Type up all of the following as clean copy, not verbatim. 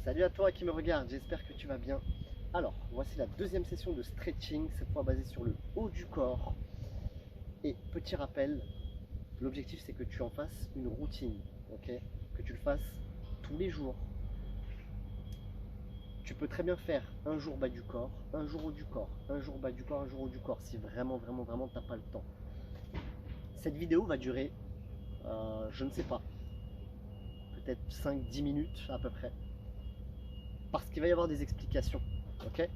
Salut à toi qui me regarde, j'espère que tu vas bien. Alors, voici la deuxième session de stretching, cette fois basée sur le haut du corps. Et petit rappel, l'objectif c'est que tu en fasses une routine, ok? Que tu le fasses tous les jours. Tu peux très bien faire un jour bas du corps, un jour haut du corps, un jour bas du corps, un jour haut du corps, si vraiment t'as pas le temps. Cette vidéo va durer, je ne sais pas, peut-être 5-10 minutes à peu près. Parce qu'il va y avoir des explications, ok?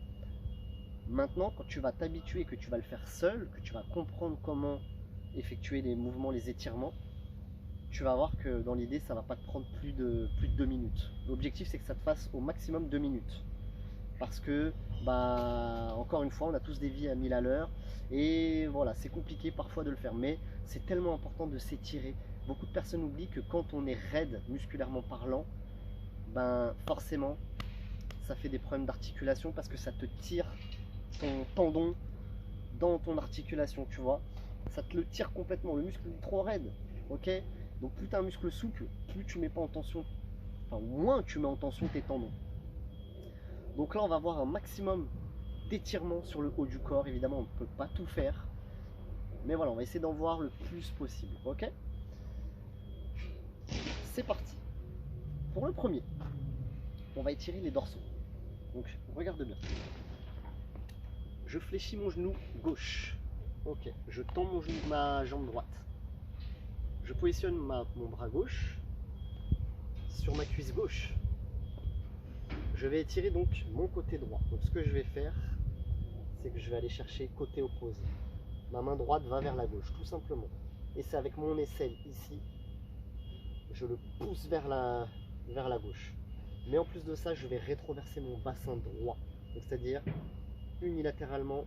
Maintenant, quand tu vas t'habituer, que tu vas le faire seul, que tu vas comprendre comment effectuer les mouvements, les étirements, tu vas voir que dans l'idée, ça ne va pas te prendre plus de 2 minutes. L'objectif, c'est que ça te fasse au maximum 2 minutes. Parce que, encore une fois, on a tous des vies à 1000 à l'heure. Et voilà, c'est compliqué parfois de le faire. Mais c'est tellement important de s'étirer. Beaucoup de personnes oublient que quand on est raide, musculairement parlant, forcément, ça fait des problèmes d'articulation parce que ça te tire ton tendon dans ton articulation, tu vois. Ça te le tire complètement. Le muscle est trop raide, ok? Donc plus tu as un muscle souple, plus tu mets pas en tension, enfin moins tu mets en tension tes tendons. Donc là, on va avoir un maximum d'étirements sur le haut du corps. Évidemment, on ne peut pas tout faire. Mais voilà, on va essayer d'en voir le plus possible, ok? C'est parti. Pour le premier, on va étirer les dorsaux. Donc, regarde bien. Je fléchis mon genou gauche. Ok, je tends ma jambe droite. Je positionne mon bras gauche sur ma cuisse gauche. Je vais étirer donc mon côté droit. Donc ce que je vais faire, c'est que je vais aller chercher côté opposé. Ma main droite va vers la gauche, tout simplement. Et c'est avec mon aisselle ici, je le pousse vers la gauche. Mais en plus de ça, je vais rétroverser mon bassin droit. C'est-à-dire unilatéralement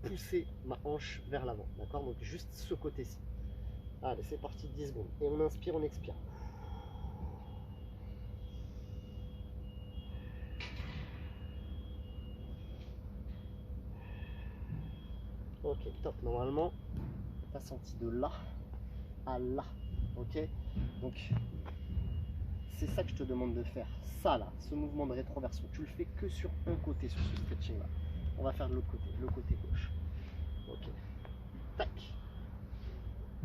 pousser ma hanche vers l'avant. D'accord? Donc juste ce côté-ci. Allez, c'est parti, 10 secondes. Et on inspire, on expire. Ok, top. Normalement, tu as senti de là à là. Ok? Donc, c'est ça que je te demande de faire. Ça là, ce mouvement de rétroversion, tu le fais que sur un côté sur ce stretching là. On va faire de l'autre côté, le côté gauche. Ok. Tac.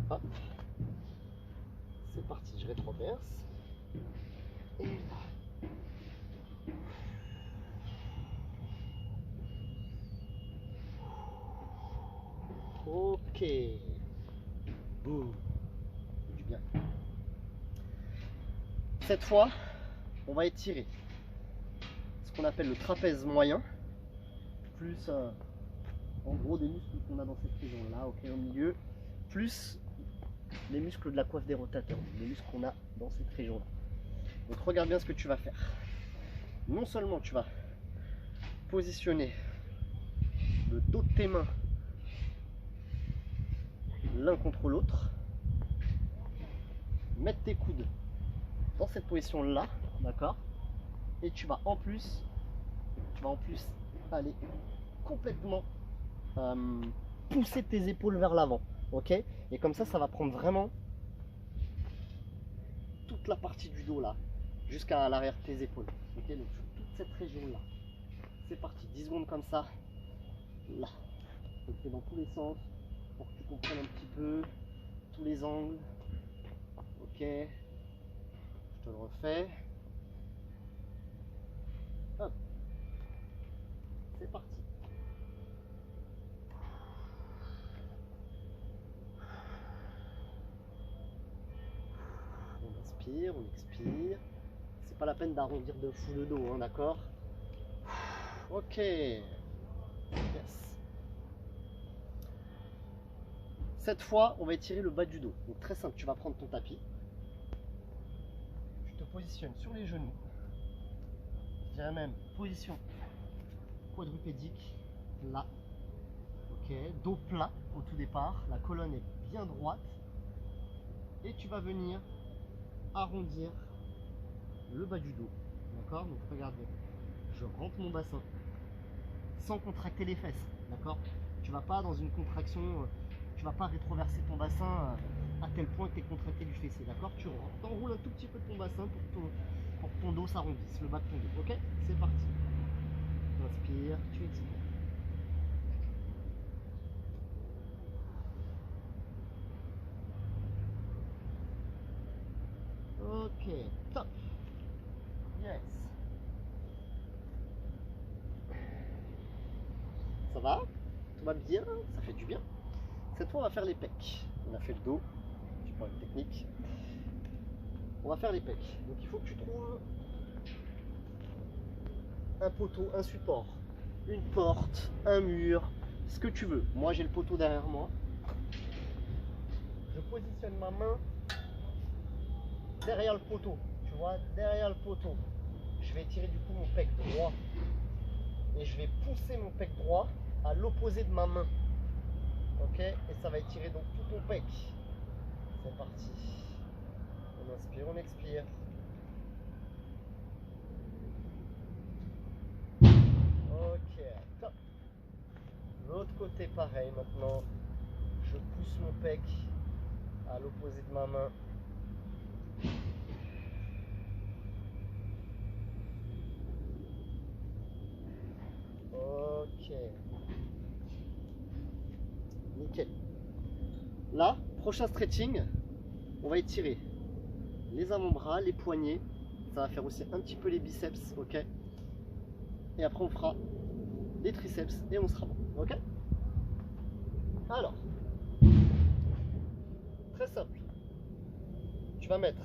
Hop. C'est parti, je rétroverse. Et là. Ok. Boum. Du bien. Cette fois, on va étirer ce qu'on appelle le trapèze moyen, plus en gros des muscles qu'on a dans cette région là, ok, au milieu, plus les muscles de la coiffe des rotateurs, les muscles qu'on a dans cette région là. Donc regarde bien ce que tu vas faire. Non seulement tu vas positionner le dos de tes mains l'un contre l'autre, mettre tes coudes dans cette position là, d'accord, et tu vas en plus aller complètement pousser tes épaules vers l'avant, ok, et comme ça va prendre vraiment toute la partie du dos là jusqu'à l'arrière de tes épaules, ok, donc sur toute cette région là. C'est parti, 10 secondes comme ça, là, je fais dans tous les sens pour que tu comprennes un petit peu tous les angles, ok, je te le refais, hop, c'est parti. On inspire, on expire. C'est pas la peine d'arrondir de fou le dos, hein, d'accord? Ok. Yes. Cette fois, on va étirer le bas du dos. Donc très simple, tu vas prendre ton tapis. Tu te positionnes sur les genoux. Je dirais même position quadrupédique, là. Ok. Dos plat au tout départ. La colonne est bien droite. Et tu vas venir arrondir le bas du dos. D'accord? Donc regarde bien. Je rentre mon bassin sans contracter les fesses. D'accord? Tu vas pas dans une contraction, tu vas pas rétroverser ton bassin à tel point que tu es contracté du fessier. D'accord? Tu enroules un tout petit peu ton bassin pour que ton dos s'arrondisse, le bas de ton dos. Ok, c'est parti. Inspire, tu étires. Ok, top. Yes. Ça va? Tout va bien? Ça fait du bien. Cette fois, on va faire les pecs. On a fait le dos. Je prends une technique. On va faire les pecs. Donc, il faut que tu trouves un poteau, un support, une porte, un mur, ce que tu veux. Moi, j'ai le poteau derrière moi. Je positionne ma main derrière le poteau. Tu vois, derrière le poteau. Je vais étirer du coup mon pec droit. Et je vais pousser mon pec droit à l'opposé de ma main. Ok? Et ça va étirer donc tout ton pec. C'est parti. On inspire, on expire. Ok, top. L'autre côté pareil maintenant. Je pousse mon pec à l'opposé de ma main. Ok. Nickel. Là, prochain stretching, on va étirer les avant-bras, les poignets. Ça va faire aussi un petit peu les biceps, ok? Et après on fera les triceps et on sera bon, ok? Alors, très simple. Tu vas mettre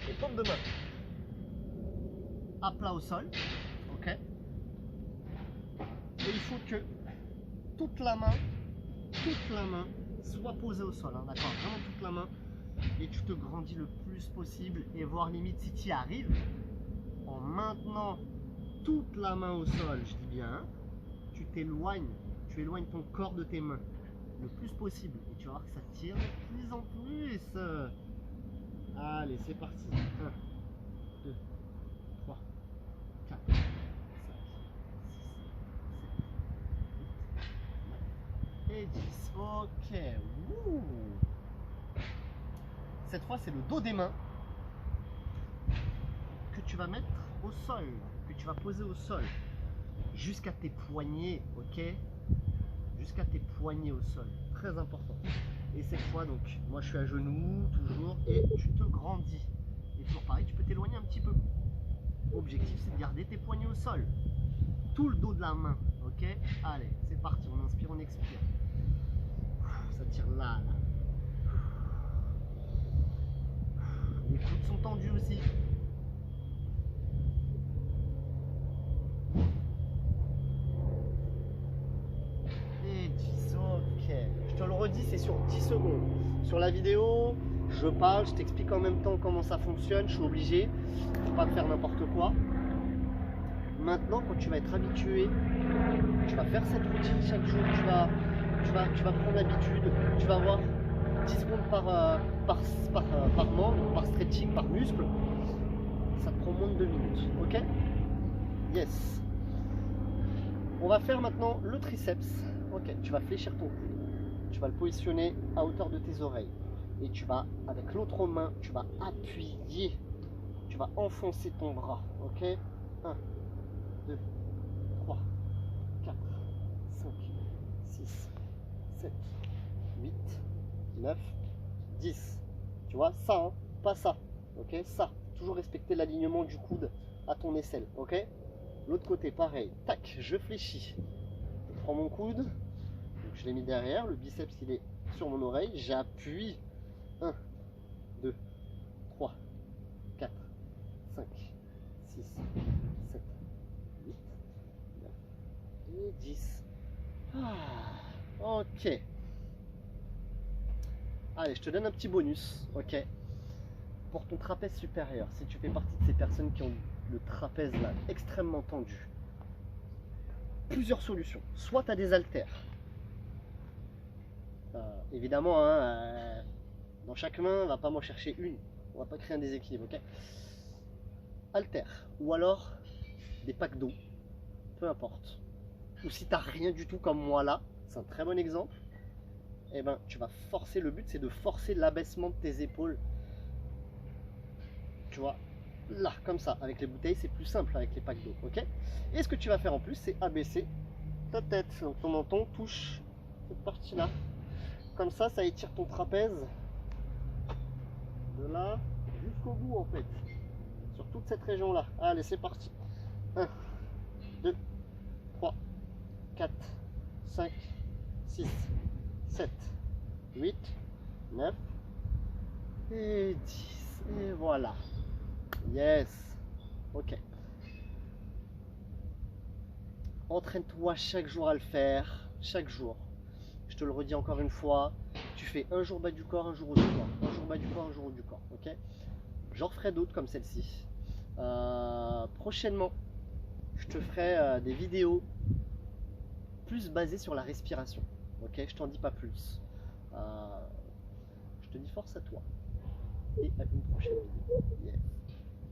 les paumes de main à plat au sol, ok? Et il faut que toute la main soit posée au sol, hein, d'accord? Vraiment toute la main. Et tu te grandis le plus possible et voir limite si tu y arrives en maintenant toute la main au sol, je dis bien, hein, tu éloignes ton corps de tes mains le plus possible et tu vas voir que ça tire de plus en plus. Allez, c'est parti. 1, 2, 3, 4, 5, 6, 7, 8, 9 et 10. Ok. Wouh. Cette fois, c'est le dos des mains que tu vas mettre au sol, que tu vas poser au sol jusqu'à tes poignets, ok? Jusqu'à tes poignets au sol, très important. Et cette fois, donc, moi je suis à genoux, toujours, et tu te grandis. Et toujours pareil, tu peux t'éloigner un petit peu. L'objectif, c'est de garder tes poignets au sol. Tout le dos de la main, ok? Allez, c'est parti, on inspire, on expire. Ça tire là, là. Les coudes sont tendus aussi. Et 10, ok. Je te le redis, c'est sur 10 secondes. Sur la vidéo, je parle, je t'explique en même temps comment ça fonctionne, je suis obligé. Faut pas faire n'importe quoi. Maintenant, quand tu vas être habitué, tu vas faire cette routine chaque jour, tu vas prendre l'habitude, tu vas avoir 10 secondes par membre, par stretching, par muscle. Ça te prend moins de 2 minutes, ok? Yes. On va faire maintenant le triceps. Ok, tu vas fléchir ton coude. Tu vas le positionner à hauteur de tes oreilles. Et tu vas, avec l'autre main, tu vas appuyer. Tu vas enfoncer ton bras, ok? 1, 2, 3, 4, 5, 6, 7, 8, 9, 10. Tu vois, ça, hein, pas ça. Ok, ça. Toujours respecter l'alignement du coude à ton aisselle. Ok. L'autre côté, pareil. Tac, je fléchis. Je prends mon coude. Donc je l'ai mis derrière. Le biceps, il est sur mon oreille. J'appuie. 1, 2, 3, 4, 5, 6, 7, 8, 9 et 10. Ah, ok. Allez, je te donne un petit bonus, ok? Pour ton trapèze supérieur, si tu fais partie de ces personnes qui ont le trapèze là extrêmement tendu, plusieurs solutions. Soit tu as des haltères. Évidemment, hein, dans chaque main, on va pas m'en chercher une. On va pas créer un déséquilibre, ok? Haltères. Ou alors des packs d'eau. Peu importe. Ou si tu n'as rien du tout comme moi là, c'est un très bon exemple. Eh ben, tu vas forcer, le but c'est de forcer l'abaissement de tes épaules, tu vois, là, comme ça. Avec les bouteilles, c'est plus simple avec les packs d'eau, ok? Et ce que tu vas faire en plus, c'est abaisser ta tête. Donc ton menton touche cette partie-là. Comme ça étire ton trapèze de là jusqu'au bout en fait. Sur toute cette région-là. Allez, c'est parti. 1, 2, 3, 4, 5, 6, 7, 8, 9 et 10. Et voilà. Yes. Ok. Entraîne-toi chaque jour à le faire. Chaque jour. Je te le redis encore une fois. Tu fais un jour bas du corps, un jour haut du corps. Un jour bas du corps, un jour haut du corps. Ok. J'en referai d'autres comme celle-ci. Prochainement, je te ferai des vidéos plus basées sur la respiration. Ok. Je t'en dis pas plus. Je te dis force à toi. Et à une prochaine vidéo. Yes.